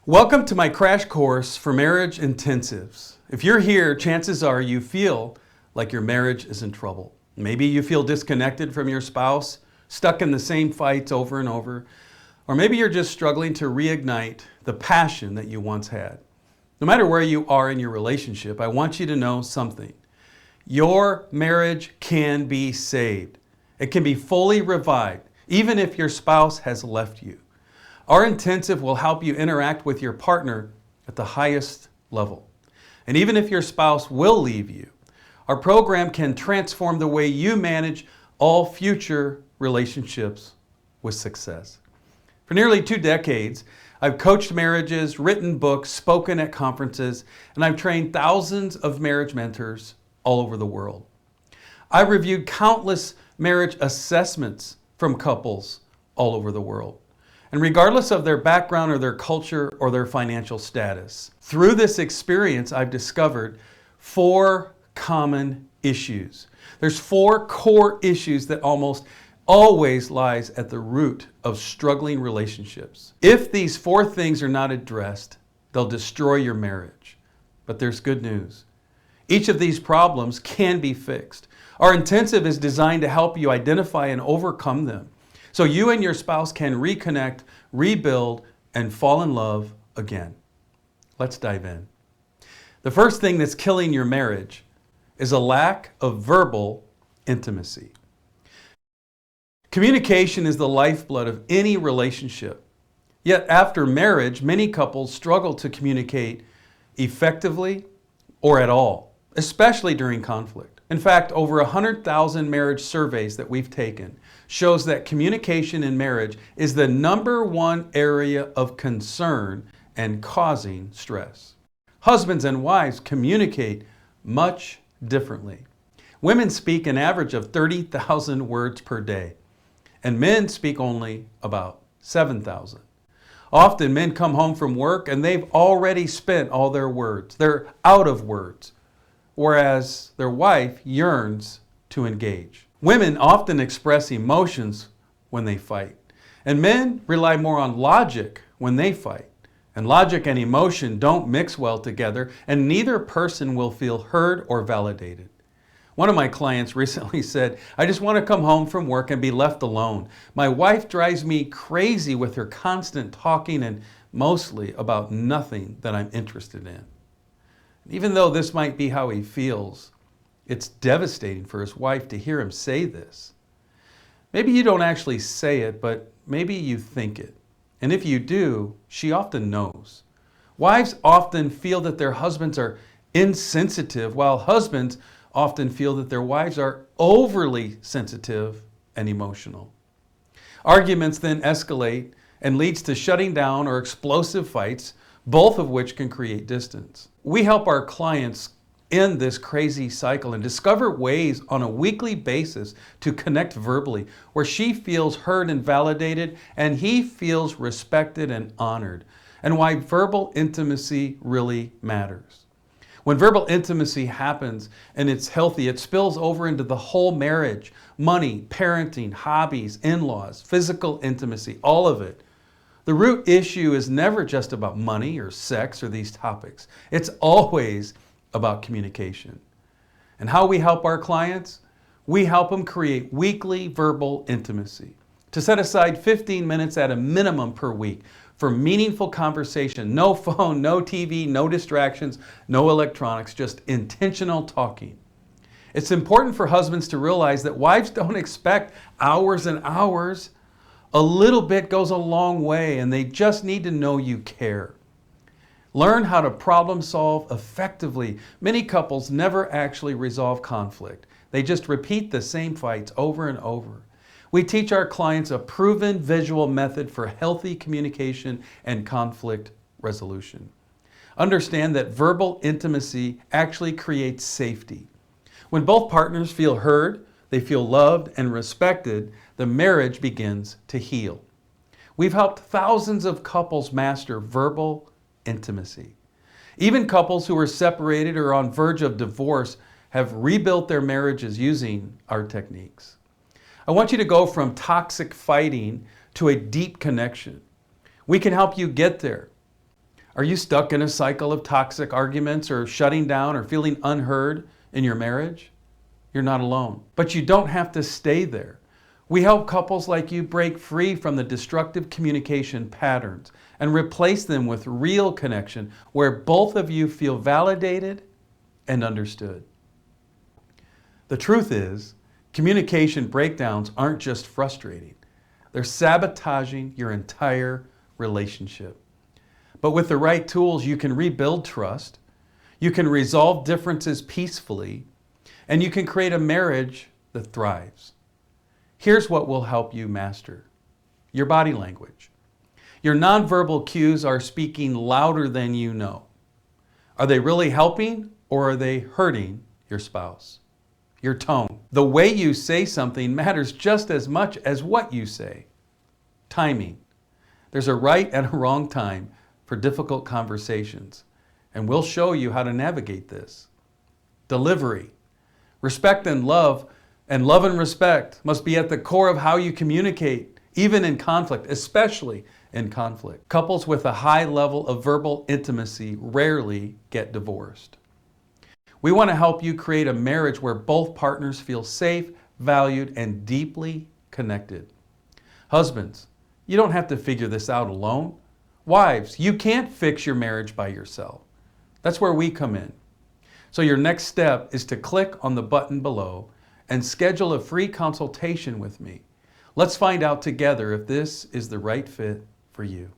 Welcome to my crash course for marriage intensives. If you're here, chances are you feel like your marriage is in trouble. Maybe you feel disconnected from your spouse, stuck in the same fights over and over, or maybe you're just struggling to reignite the passion that you once had. No matter where you are in your relationship, I want you to know something. Your marriage can be saved. It can be fully revived, even if your spouse has left you. Our intensive will help you interact with your partner at the highest level. And even if your spouse will leave you, our program can transform the way you manage all future relationships with success. For nearly 2 decades, I've coached marriages, written books, spoken at conferences, and I've trained thousands of marriage mentors all over the world. I've reviewed countless marriage assessments from couples all over the world. And regardless of their background or their culture or their financial status, through this experience, I've discovered 4 common issues. There's 4 core issues that almost always lies at the root of struggling relationships. If these 4 things are not addressed, they'll destroy your marriage. But there's good news. Each of these problems can be fixed. Our intensive is designed to help you identify and overcome them, so you and your spouse can reconnect, rebuild, and fall in love again. Let's dive in. The first thing that's killing your marriage is a lack of verbal intimacy. Communication is the lifeblood of any relationship. Yet after marriage, many couples struggle to communicate effectively or at all, especially during conflict. In fact, over 100,000 marriage surveys that we've taken shows that communication in marriage is the #1 area of concern and causing stress. Husbands and wives communicate much differently. Women speak an average of 30,000 words per day, and men speak only about 7,000. Often men come home from work and they've already spent all their words. They're out of words, whereas their wife yearns to engage. Women often express emotions when they fight, and men rely more on logic when they fight. And logic and emotion don't mix well together, and neither person will feel heard or validated. One of my clients recently said, "I just want to come home from work and be left alone. My wife drives me crazy with her constant talking and mostly about nothing that I'm interested in." Even though this might be how he feels, it's devastating for his wife to hear him say this. Maybe you don't actually say it, but maybe you think it. And if you do, she often knows. Wives often feel that their husbands are insensitive, while husbands often feel that their wives are overly sensitive and emotional. Arguments then escalate and leads to shutting down or explosive fights, both of which can create distance. We help our clients end this crazy cycle and discover ways on a weekly basis to connect verbally, where she feels heard and validated and he feels respected and honored, and why verbal intimacy really matters. When verbal intimacy happens and it's healthy, it spills over into the whole marriage: money, parenting, hobbies, in-laws, physical intimacy, all of it. The root issue is never just about money or sex or these topics. It's always about communication. And how we help our clients? We help them create weekly verbal intimacy. To set aside 15 minutes at a minimum per week for meaningful conversation. No phone, no TV, no distractions, no electronics, just intentional talking. It's important for husbands to realize that wives don't expect hours and hours. A little bit goes a long way, and they just need to know you care. Learn how to problem solve effectively. Many couples never actually resolve conflict. They just repeat the same fights over and over. We teach our clients a proven visual method for healthy communication and conflict resolution. Understand that verbal intimacy actually creates safety. When both partners feel heard, they feel loved and respected, the marriage begins to heal. We've helped thousands of couples master verbal intimacy. Even couples who are separated or on verge of divorce have rebuilt their marriages using our techniques. I want you to go from toxic fighting to a deep connection. We can help you get there. Are you stuck in a cycle of toxic arguments or shutting down or feeling unheard in your marriage? You're not alone. But you don't have to stay there. We help couples like you break free from the destructive communication patterns and replace them with real connection where both of you feel validated and understood. The truth is, communication breakdowns aren't just frustrating. They're sabotaging your entire relationship. But with the right tools, you can rebuild trust, you can resolve differences peacefully, and you can create a marriage that thrives. Here's what will help you master your body language. Your nonverbal cues are speaking louder than you know. Are they really helping or are they hurting your spouse? Your tone. The way you say something matters just as much as what you say. Timing. There's a right and a wrong time for difficult conversations, and we'll show you how to navigate this. Delivery. Respect and love and respect must be at the core of how you communicate, even in conflict, especially in conflict. Couples with a high level of verbal intimacy rarely get divorced. We want to help you create a marriage where both partners feel safe, valued, and deeply connected. Husbands, you don't have to figure this out alone. Wives, you can't fix your marriage by yourself. That's where we come in. So your next step is to click on the button below and schedule a free consultation with me. Let's find out together if this is the right fit for you.